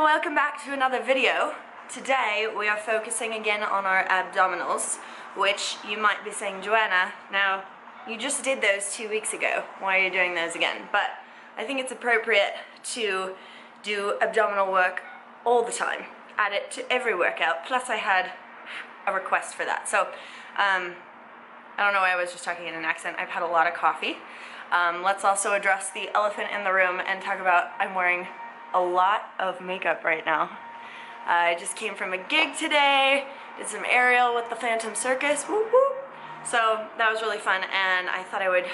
welcome back to another video. Today we are focusing again on our abdominals, which you might be saying, Joanna, now you just did those 2 weeks ago. Why are you doing those again? But I think it's appropriate to do abdominal work all the time. Add it to every workout. Plus I had a request for that. So I don't know why I was just talking in an accent. I've had a lot of coffee. Let's also address the elephant in the room and talk about I'm wearing a lot of makeup right now. I just came from a gig today, did some aerial with the Phantom Circus, whoop whoop. So that was really fun, and I thought I would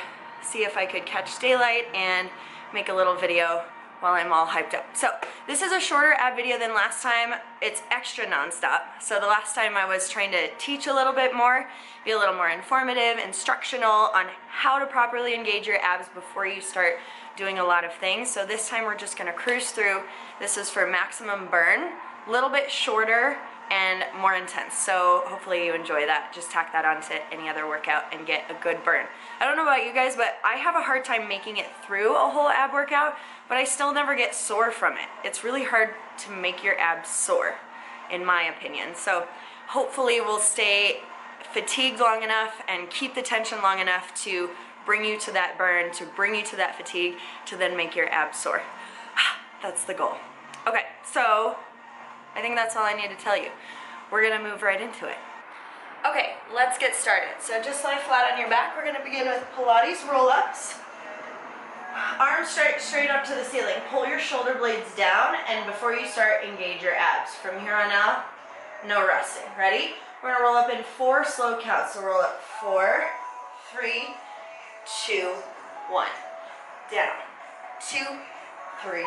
see if I could catch daylight and make a little video while I'm all hyped up. So this is a shorter ab video than last time. It's extra nonstop. So the last time I was trying to teach a little bit more, be a little more informative, instructional on how to properly engage your abs before you start doing a lot of things. So this time we're just gonna cruise through. This is for maximum burn, a little bit shorter and more intense. So hopefully you enjoy that. Just tack that onto any other workout and get a good burn. I don't know about you guys, but I have a hard time making it through a whole ab workout, but I still never get sore from it. It's really hard to make your abs sore, in my opinion. So hopefully we'll stay fatigued long enough and keep the tension long enough to bring you to that burn, to bring you to that fatigue, to then make your abs sore. That's the goal. Okay, so I think that's all I need to tell you. We're gonna move right into it. Okay, let's get started. So just lie flat on your back. We're gonna begin with Pilates Roll Ups. Arms straight up to the ceiling. Pull your shoulder blades down, and before you start, engage your abs. From here on out, no resting. Ready? We're gonna roll up in 4 slow counts. So roll up 4, 3, 2, 1. Down. 2, 3,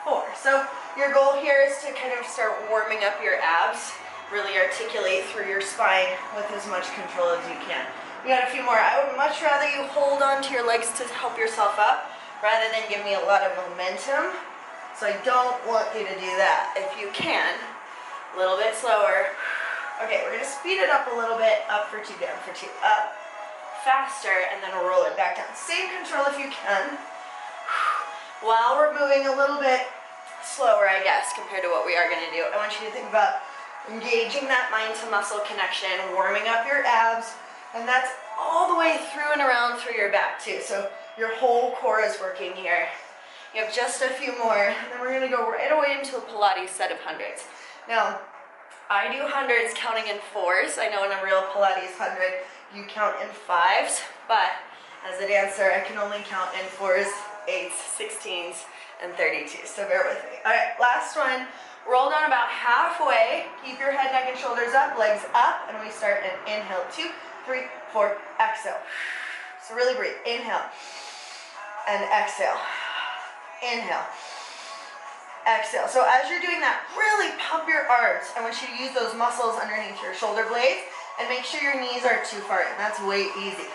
4. So your goal here is to kind of start warming up your abs, really articulate through your spine with as much control as you can. We got a few more. I would much rather you hold on to your legs to help yourself up rather than give me a lot of momentum. So I don't want you to do that. If you can, a little bit slower. Okay, we're gonna speed it up a little bit. Up for 2, down for 2. Up, faster, and then roll it back down. Same control if you can. While we're moving a little bit slower, I guess, compared to what we are gonna do, I want you to think about engaging that mind to muscle connection, warming up your abs, and that's all the way through and around through your back too. So your whole core is working here. You have just a few more, and then we're gonna go right away into a Pilates set of hundreds. Now, I do hundreds counting in 4s. I know in a real Pilates 100, you count in 5s, but as a dancer, I can only count in 4s, 8s, 16s, and 32s, so bear with me. All right, last one. Roll down about halfway. Keep your head, neck, and shoulders up, legs up, and we start in inhale, 2, 3, 4, exhale. So really breathe. Inhale and exhale. Inhale. Exhale. So as you're doing that, really pump your arms. I want you to use those muscles underneath your shoulder blades and make sure your knees aren't too far in. That's way easy.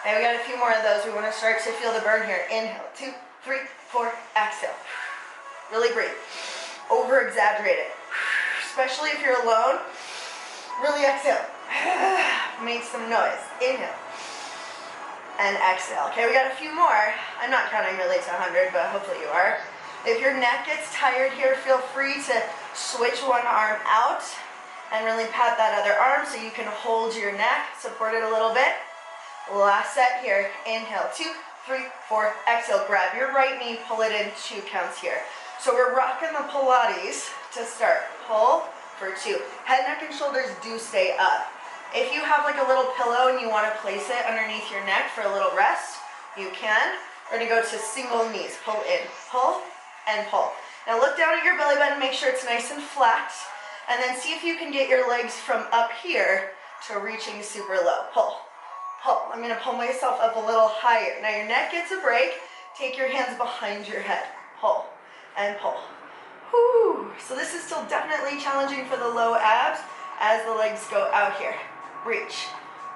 And we got a few more of those. We want to start to feel the burn here. Inhale, 2, 3, 4, exhale. Really breathe. Over exaggerate it. Especially if you're alone. Really exhale. Make some noise. Inhale. And exhale. Okay, we got a few more. I'm not counting really to 100, but hopefully you are. If your neck gets tired here, feel free to switch one arm out and really pat that other arm so you can hold your neck, support it a little bit. Last set here. Inhale, 2, 3, 4, exhale. Grab your right knee, pull it in 2 counts here. So we're rocking the Pilates to start. Pull for 2. Head, neck, and shoulders do stay up. If you have like a little pillow and you want to place it underneath your neck for a little rest, you can. We're going to go to single knees. Pull in, pull, and pull. Now look down at your belly button, make sure it's nice and flat, and then see if you can get your legs from up here to reaching super low. Pull, pull. I'm going to pull myself up a little higher. Now your neck gets a break. Take your hands behind your head. Pull and pull. Whew. So this is still definitely challenging for the low abs as the legs go out here. Reach,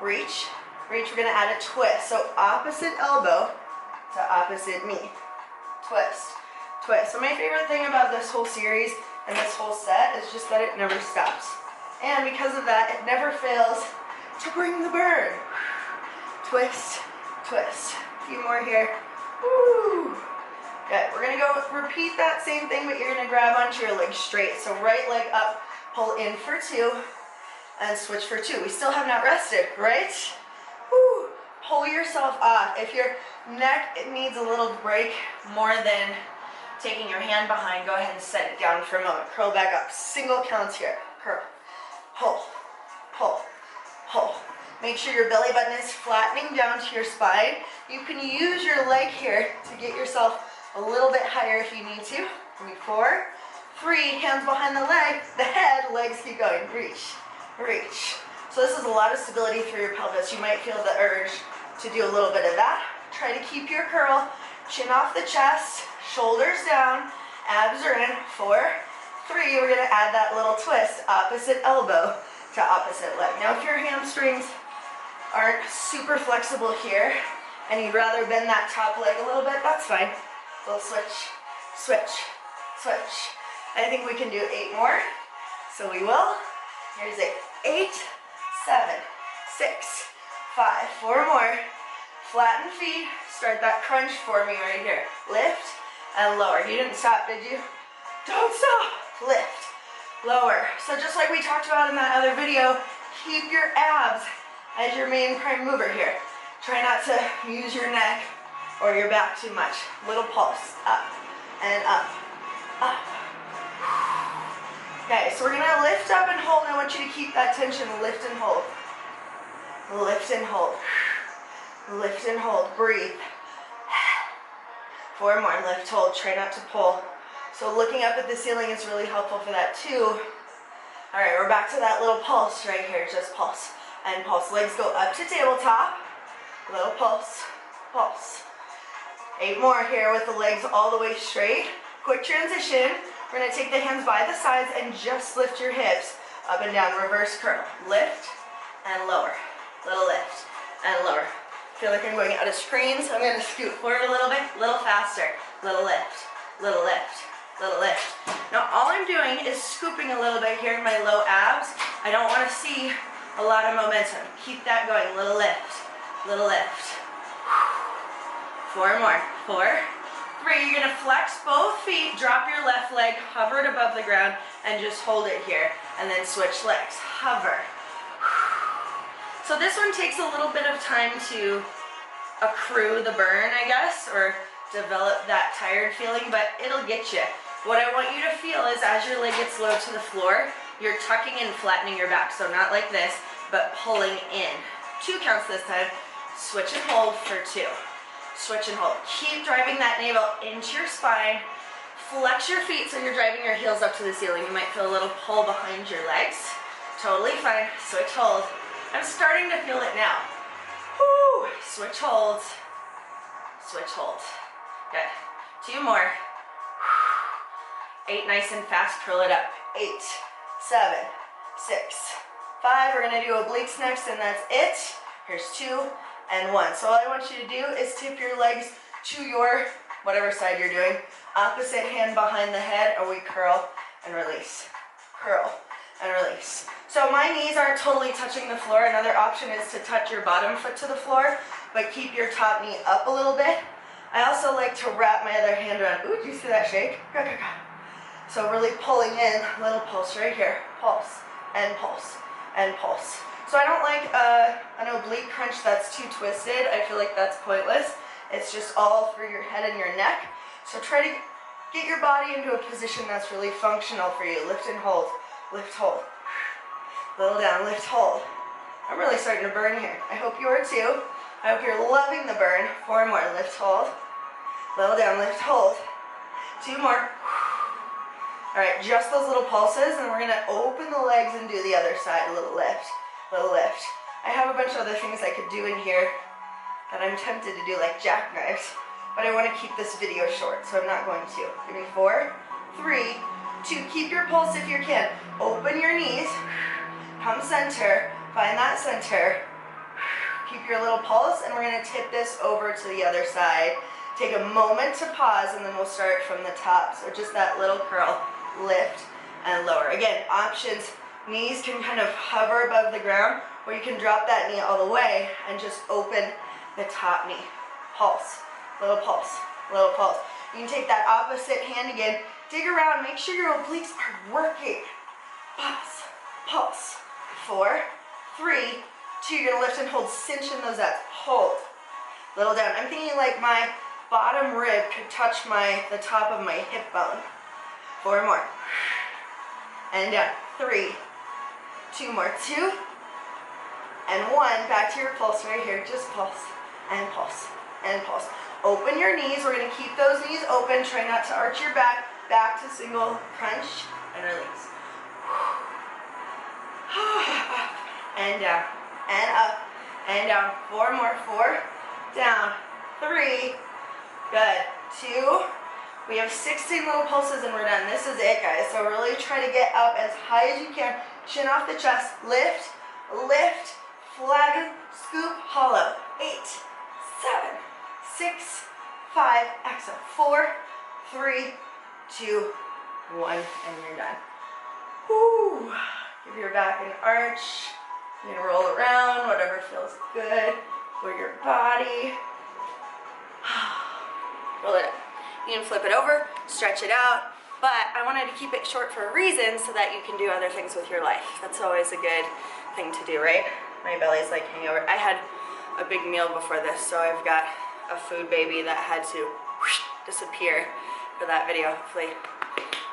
reach, reach. We're going to add a twist. So opposite elbow to opposite knee. Twist, twist. So my favorite thing about this whole series and this whole set is just that it never stops. And because of that, it never fails to bring the burn. Twist, twist. A few more here. Woo. Good. We're gonna go repeat that same thing, but you're gonna grab onto your leg straight. So right leg up, pull in for 2, and switch for 2. We still have not rested, right? Woo. Pull yourself off. If your neck needs a little break more than taking your hand behind, go ahead and set it down for a moment. Curl back up. Single counts here. Curl. Pull. Pull. Pull. Make sure your belly button is flattening down to your spine. You can use your leg here to get yourself a little bit higher if you need to. 4, 3, hands behind the leg, the head, legs keep going. Reach, reach. So this is a lot of stability through your pelvis. You might feel the urge to do a little bit of that. Try to keep your curl, chin off the chest, shoulders down, abs are in. 4, 3, we're gonna add that little twist, opposite elbow to opposite leg. Now if your hamstrings aren't super flexible here and you'd rather bend that top leg a little bit, that's fine. We'll switch, switch, switch. I think we can do 8 more, so we will. Here's 8, 7, 6, 5, 4 more. Flatten feet, start that crunch for me right here. Lift and lower. You didn't stop, did you? Don't stop. Lift, lower. So just like we talked about in that other video, keep your abs as your main prime mover here. Try not to use your neck or your back too much. Little pulse, up and up, up. Okay, so we're gonna lift up and hold. I want you to keep that tension, lift and hold. Lift and hold. Lift and hold, breathe. 4 more, lift, hold, try not to pull. So looking up at the ceiling is really helpful for that too. All right, we're back to that little pulse right here, just pulse and pulse. Legs go up to tabletop, little pulse, pulse. 8 more here with the legs all the way straight. Quick transition. We're gonna take the hands by the sides and just lift your hips up and down, reverse curl. Lift and lower, little lift and lower. Feel like I'm going out of screen, so I'm gonna scoot forward a little bit, little faster. Little lift, little lift, little lift. Now all I'm doing is scooping a little bit here in my low abs. I don't wanna see a lot of momentum. Keep that going, little lift, little lift. 4 more, 4, 3, you're gonna flex both feet, drop your left leg, hover it above the ground, and just hold it here, and then switch legs, hover. So this one takes a little bit of time to accrue the burn, I guess, or develop that tired feeling, but it'll get you. What I want you to feel is as your leg gets low to the floor, you're tucking and flattening your back, so not like this, but pulling in. 2 counts this time, switch and hold for 2. Switch and hold. Keep driving that navel into your spine. Flex your feet so you're driving your heels up to the ceiling. You might feel a little pull behind your legs. Totally fine. Switch, hold. I'm starting to feel it now. Woo. Switch, hold. Switch, hold. Good. 2 more. 8, nice and fast. Curl it up. 8, 7, 6, 5. We're going to do obliques next, and that's it. Here's 2 and 1. So all I want you to do is tip your legs to your, whatever side you're doing, opposite hand behind the head, or we curl and release. Curl and release. So my knees aren't totally touching the floor. Another option is to touch your bottom foot to the floor, but keep your top knee up a little bit. I also like to wrap my other hand around. Ooh, do you see that shake? So really pulling in, little pulse right here. Pulse and pulse and pulse. So I don't like an oblique crunch that's too twisted. I feel like that's pointless. It's just all through your head and your neck. So try to get your body into a position that's really functional for you. Lift and hold. Lift, hold. Little down, lift, hold. I'm really starting to burn here. I hope you are too. I hope you're loving the burn. 4 more, lift, hold. Little down, lift, hold. 2 more. All right, just those little pulses, and we're gonna open the legs and do the other side. A little lift, little lift. I have a bunch of other things I could do in here that I'm tempted to do, like jackknives, but I wanna keep this video short, so I'm not going to. Give me 4, 3, 2, keep your pulse if you can. Open your knees, come center, find that center. Keep your little pulse, and we're gonna tip this over to the other side. Take a moment to pause, and then we'll start from the top. So just that little curl, lift and lower. Again, options, knees can kind of hover above the ground, or you can drop that knee all the way and just open the top knee. Pulse, little pulse, little pulse. You can take that opposite hand again, dig around, make sure your obliques are working. Pulse, pulse. 4, 3, 2, you're gonna lift and hold, cinching those abs, hold. Little down. I'm thinking like my bottom rib could touch the top of my hip bone. 4 more. And down. 3, 2 more. 2, and 1. Back to your pulse right here. Just pulse, and pulse, and pulse. Open your knees. We're going to keep those knees open. Try not to arch your back. Back to single crunch and release. And down, and up, and down. 4 more. 4, down. 3, good. 2, we have 16 little pulses and we're done. This is it, guys. So really try to get up as high as you can. Chin off the chest. Lift, lift, flatten, scoop, hollow. 8, 7, 6, 5, exhale. 4, 3, 2, 1, and you're done. Woo. Give your back an arch. You can roll around, whatever feels good for your body. Roll it up. You can flip it over, stretch it out, but I wanted to keep it short for a reason so that you can do other things with your life. That's always a good thing to do, right? My belly's like hanging over. I had a big meal before this, so I've got a food baby that had to disappear for that video. Hopefully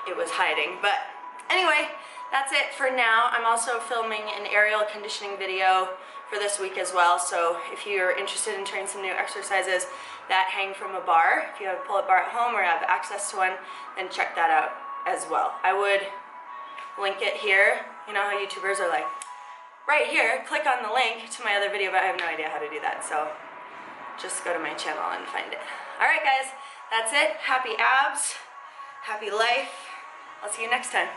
it was hiding, but anyway, that's it for now. I'm also filming an aerial conditioning video for this week as well, so if you're interested in trying some new exercises that hang from a bar, if you have a pull-up bar at home or have access to one, then check that out as well. I would link it here. You know how YouTubers are like, right here, click on the link to my other video, but I have no idea how to do that, so just go to my channel and find it. Alright guys, that's it. Happy abs, happy life. I'll see you next time.